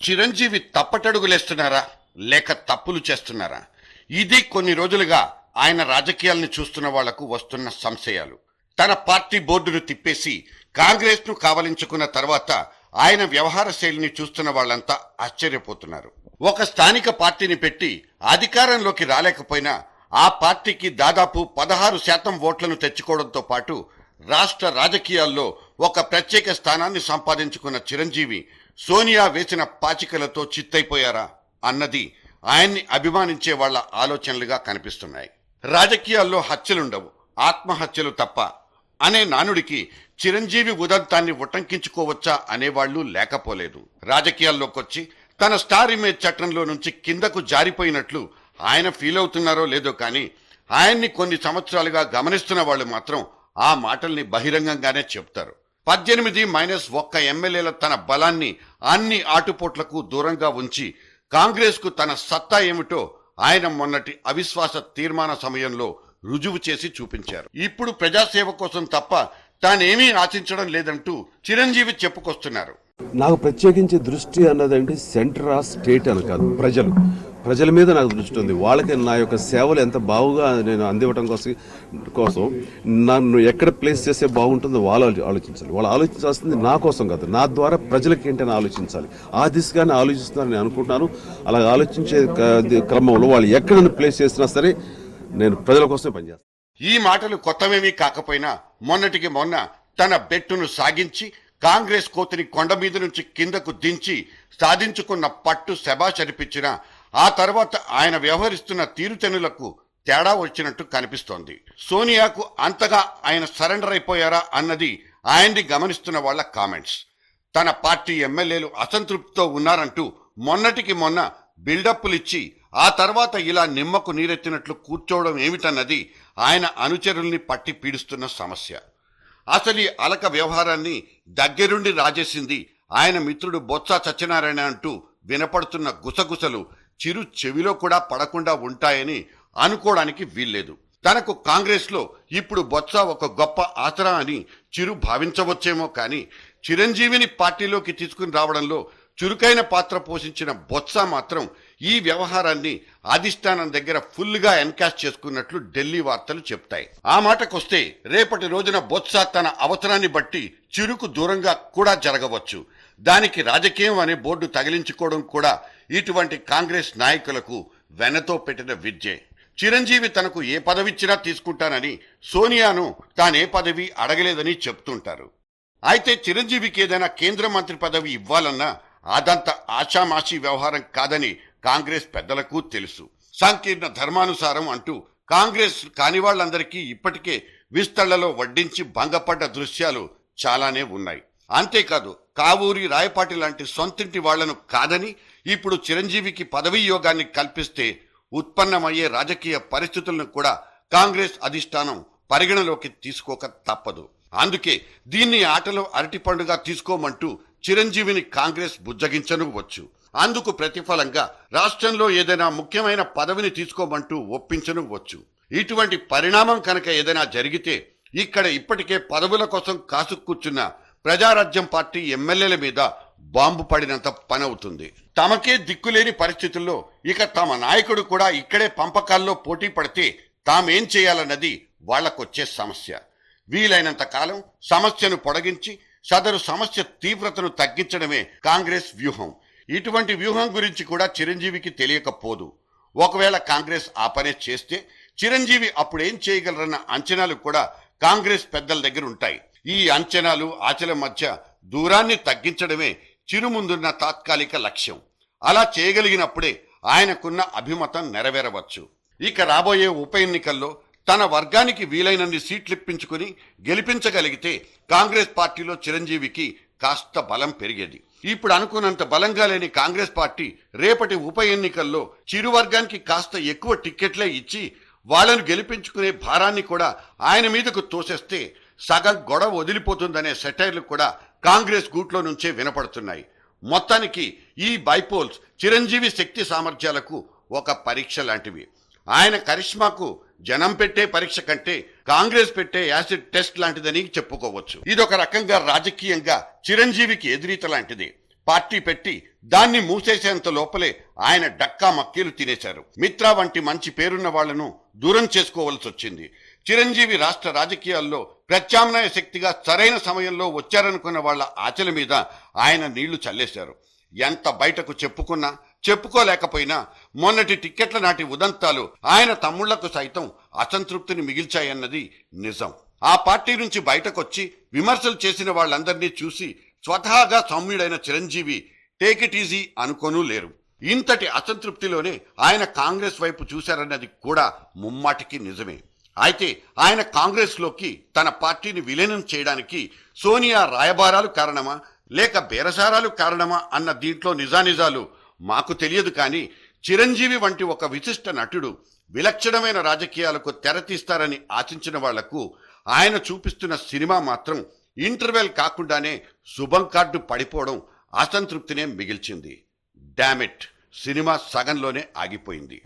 చిరంజీవి తప్పటడుగులేస్తున్నారా లేక తప్పులు చేస్తున్నారా? ఇది కొన్ని రోజులుగా ఆయన రాజకీయాలను చూస్తున్న వాళ్లకు వస్తున్న సంశయాలు. తన పార్టీ బోర్డును తిప్పేసి కాంగ్రెస్ ను కావలించుకున్న తర్వాత ఆయన వ్యవహార శైలిని చూస్తున్న వాళ్లంతా ఆశ్చర్యపోతున్నారు. ఒక స్థానిక పార్టీని పెట్టి అధికారంలోకి రాలేకపోయినా ఆ పార్టీకి దాదాపు 16% ఓట్లను తెచ్చుకోవడంతో పాటు రాష్ట్ర రాజకీయాల్లో ఒక ప్రత్యేక స్థానాన్ని సంపాదించుకున్న చిరంజీవి సోనియా వేసిన పాచికలతో చిత్తైపోయారా అన్నది ఆయన్ని అభిమానించే వాళ్ల ఆలోచనలుగా కనిపిస్తున్నాయి. రాజకీయాల్లో హత్యలుండవు, ఆత్మహత్యలు తప్ప అనే నానుడికి చిరంజీవి ఉదంతాన్ని ఉటంకించుకోవచ్చా అనేవాళ్లు లేకపోలేదు. రాజకీయాల్లోకొచ్చి తన స్టార్ ఇమేజ్ చట్టంలో నుంచి కిందకు జారిపోయినట్లు ఆయన ఫీల్ అవుతున్నారో లేదో కానీ ఆయన్ని కొన్ని సంవత్సరాలుగా గమనిస్తున్న వాళ్ళు మాత్రం ఆ మాటల్ని బహిరంగంగానే చెప్తారు. 18-1 ఎమ్మెల్యేల తన బలాన్ని అన్ని ఆటుపోట్లకు దూరంగా ఉంచి కాంగ్రెస్ కు తన సత్తా ఏమిటో ఆయన మొన్నటి అవిశ్వాస తీర్మాన సమయంలో రుజువు చేసి చూపించారు. ఇప్పుడు ప్రజాసేవ కోసం తప్ప తానేమీ ఆశించడం లేదంటూ చిరంజీవి చెప్పుకొస్తున్నారు. నాకు ప్రత్యేకించి దృష్టి అన్నదంటే సెంటర్ ఆ స్టేట్ అని కాదు, ప్రజల మీద నాకు దృష్టి ఉంది. వాళ్ళకి నా యొక్క సేవలు ఎంత బాగుగా నేను అందివ్వడం కోసం నన్ను ఎక్కడ ప్లేస్ చేస్తే బాగుంటుందో వాళ్ళు ఆలోచించాలి. వాళ్ళు ఆలోచించాల్సింది నా కోసం కాదు, నా ద్వారా ప్రజలకి ఏంటని ఆలోచించాలి. ఆ దిశగానే ఆలోచిస్తున్నారని నేను అనుకుంటున్నాను. అలా ఆలోచించే క్రమంలో వాళ్ళు ఎక్కడ నన్ను ప్లేస్ చేసినా సరే నేను ప్రజల కోసమే పనిచేస్తాను. ఈ మాటలు కొత్తమేమీ కాకపోయినా మొన్నటికి మొన్న తన బెట్టును సాగించి కాంగ్రెస్ కోతిని కొండ మీద నుంచి కిందకు దించి సాధించుకున్న పట్టు శభాష్ అనిపించిన ఆ తర్వాత ఆయన వ్యవహరిస్తున్న తీరుతెన్నులకు తేడా వచ్చినట్టు కనిపిస్తోంది. సోనియాకు అంతగా ఆయన సరెండర్ అయిపోయారా అన్నది ఆయన్ని గమనిస్తున్న వాళ్ల కామెంట్స్. తన పార్టీ ఎమ్మెల్యేలు అసంతృప్తితో ఉన్నారంటూ మొన్నటికి మొన్న బిల్డప్పులిచ్చి ఆ తర్వాత ఇలా నిమ్మకు నీరెత్తినట్లు కూర్చోవడం ఏమిటన్నది ఆయన అనుచరుల్ని పట్టి పీడిస్తున్న సమస్య. అసలు ఈ అలక వ్యవహారాన్ని దగ్గరుండి రాజేసింది ఆయన మిత్రుడు బొత్స సత్యనారాయణ అంటూ వినపడుతున్న గుసగుసలు చిరు చెవిలో కూడా పడకుండా ఉంటాయని అనుకోవడానికి వీల్లేదు. తనకు కాంగ్రెస్ లో ఇప్పుడు బొత్స ఒక గొప్ప ఆసరా అని చిరు భావించవచ్చేమో కానీ చిరంజీవిని పార్టీలోకి తీసుకుని రావడంలో చురుకైన పాత్ర పోషించిన బొత్స మాత్రం ఈ వ్యవహారాన్ని అధిష్టానం దగ్గర ఫుల్ గా ఎన్కాష్ చేసుకున్నట్లు ఢిల్లీ వార్తలు చెప్తాయి. ఆ మాటకొస్తే రేపటి రోజున బొత్స తన అవసరాన్ని బట్టి చిరుకు దూరంగా కూడా జరగవచ్చు. దానికి రాజకీయం అనే బోర్డు తగిలించుకోవడం కూడా ఇటువంటి కాంగ్రెస్ నాయకులకు వెనతో పెట్టిన విద్యే. చిరంజీవి తనకు ఏ పదవిచ్చినా తీసుకుంటానని సోనియాను తానే పదవి అడగలేదని చెప్తుంటారు. అయితే చిరంజీవికి ఏదైనా కేంద్ర మంత్రి పదవి ఇవ్వాలన్నా అదంత ఆషామాషీ వ్యవహారం కాదని కాంగ్రెస్ పెద్దలకు తెలుసు. సంకీర్ణ ధర్మానుసారం అంటూ కాంగ్రెస్ కాని వాళ్ళందరికీ ఇప్పటికే విస్తళ్లలో వడ్డించి భంగపడ్డ దృశ్యాలు చాలానే ఉన్నాయి. అంతేకాదు కావూరి రాయపాటి లాంటి సొంతింటి వాళ్లను కాదని ఇప్పుడు చిరంజీవికి పదవీ యోగాన్ని కల్పిస్తే ఉత్పన్నమయ్యే రాజకీయ పరిస్థితులను కూడా కాంగ్రెస్ అధిష్టానం పరిగణలోకి తీసుకోక తప్పదు. అందుకే దీన్ని ఆటలో అరటిపండుగా తీసుకోమంటూ చిరంజీవిని కాంగ్రెస్ బుజ్జగించనువచ్చు. అందుకు ప్రతిఫలంగా రాష్ట్రంలో ఏదైనా ముఖ్యమైన పదవిని తీసుకోమంటూ ఒప్పించనువచ్చు. ఇటువంటి పరిణామం కనుక ఏదైనా జరిగితే ఇక్కడ ఇప్పటికే పదవుల కోసం కాసుకూర్చున్న ప్రజారాజ్యం పార్టీ ఎమ్మెల్యేల మీద బాంబు పడినంత పనవుతుంది. తమకే దిక్కులేని పరిస్థితుల్లో ఇక తమ నాయకుడు కూడా ఇక్కడే పంపకాల్లో పోటీ పడితే తామేం చేయాలన్నది వాళ్లకొచ్చే సమస్య. వీలైనంత కాలం సమస్యను పొడిగించి సదరు సమస్య తీవ్రతను తగ్గించడమే కాంగ్రెస్ వ్యూహం. ఇటువంటి వ్యూహం గురించి కూడా చిరంజీవికి తెలియకపోదు. ఒకవేళ కాంగ్రెస్ ఆ పనే చేస్తే చిరంజీవి అప్పుడేం చేయగలరన్న అంచనాలు కూడా కాంగ్రెస్ పెద్దల దగ్గర ఉంటాయి. ఈ అంచనాలు ఆచల మధ్య దూరాన్ని తగ్గించడమే చిరు ముందున్న తాత్కాలిక లక్ష్యం. అలా చేయగలిగినప్పుడే ఆయనకున్న అభిమతం నెరవేరవచ్చు. ఇక రాబోయే ఉప ఎన్నికల్లో తన వర్గానికి వీలైనన్ని సీట్లిప్పించుకుని గెలిపించగలిగితే కాంగ్రెస్ పార్టీలో చిరంజీవికి కాస్త బలం పెరిగేది. ఇప్పుడు అనుకున్నంత బలంగా లేని కాంగ్రెస్ పార్టీ రేపటి ఉప ఎన్నికల్లో చిరు వర్గానికి కాస్త ఎక్కువ టిక్కెట్లే ఇచ్చి వాళ్లను గెలిపించుకునే భారాన్ని కూడా ఆయన మీదకు తోసేస్తే సగం గొడవ వదిలిపోతుందనే సెటైర్లు కూడా కాంగ్రెస్ గూట్లో నుంచే వినపడుతున్నాయి. మొత్తానికి ఈ బైపోల్స్ చిరంజీవి శక్తి సామర్థ్యాలకు ఒక పరీక్ష లాంటివి. ఆయన కరిష్మాకు జనం పెట్టే పరీక్ష కంటే కాంగ్రెస్ పెట్టే యాసిడ్ టెస్ట్ లాంటిదని చెప్పుకోవచ్చు. ఇదొక రకంగా రాజకీయంగా చిరంజీవికి ఎదురీత లాంటిది. పార్టీ పెట్టి దాన్ని మూసేసేంత లోపలే ఆయన డక్కా మక్కీలు తినేశారు. మిత్రా వంటి మంచి పేరున్న వాళ్లను దూరం చేసుకోవాల్సి వచ్చింది. చిరంజీవి రాష్ట్ర రాజకీయాల్లో ప్రత్యామ్నాయ శక్తిగా సరైన సమయంలో వచ్చారనుకున్న వాళ్ల ఆచల మీద ఆయన నీళ్లు చల్లేశారు. ఎంత బయటకు చెప్పుకున్నా చెప్పుకోలేకపోయినా మొన్నటి టిక్కెట్ల నాటి ఉదంతాలు ఆయన తమ్ముళ్లకు సైతం అసంతృప్తిని మిగిల్చాయన్నది నిజం. ఆ పార్టీ నుంచి బయటకొచ్చి విమర్శలు చేసిన వాళ్ళందరినీ చూసి స్వతహాగా సౌమ్యుడైన చిరంజీవి టేక్ ఇట్ ఈజీ అనుకోనూ లేరు. ఇంతటి అసంతృప్తిలోనే ఆయన కాంగ్రెస్ వైపు చూశారన్నది కూడా ముమ్మాటికి నిజమే. అయితే ఆయన కాంగ్రెస్ లోకి తన పార్టీని విలీనం చేయడానికి సోనియా రాయబారాలు కారణమా లేక బేరసారాలు కారణమా అన్న దీంట్లో నిజానిజాలు మాకు తెలియదు. కానీ చిరంజీవి వంటి ఒక విశిష్ట నటుడు విలక్షణమైన రాజకీయాలకు తెరతీస్తారని ఆశించిన వాళ్లకు ఆయన చూపిస్తున్న సినిమా మాత్రం ఇంటర్వెల్ కాకుండానే శుభం కార్డు పడిపోవడం అసంతృప్తినే మిగిల్చింది. డామిట్, సినిమా సగంలోనే ఆగిపోయింది.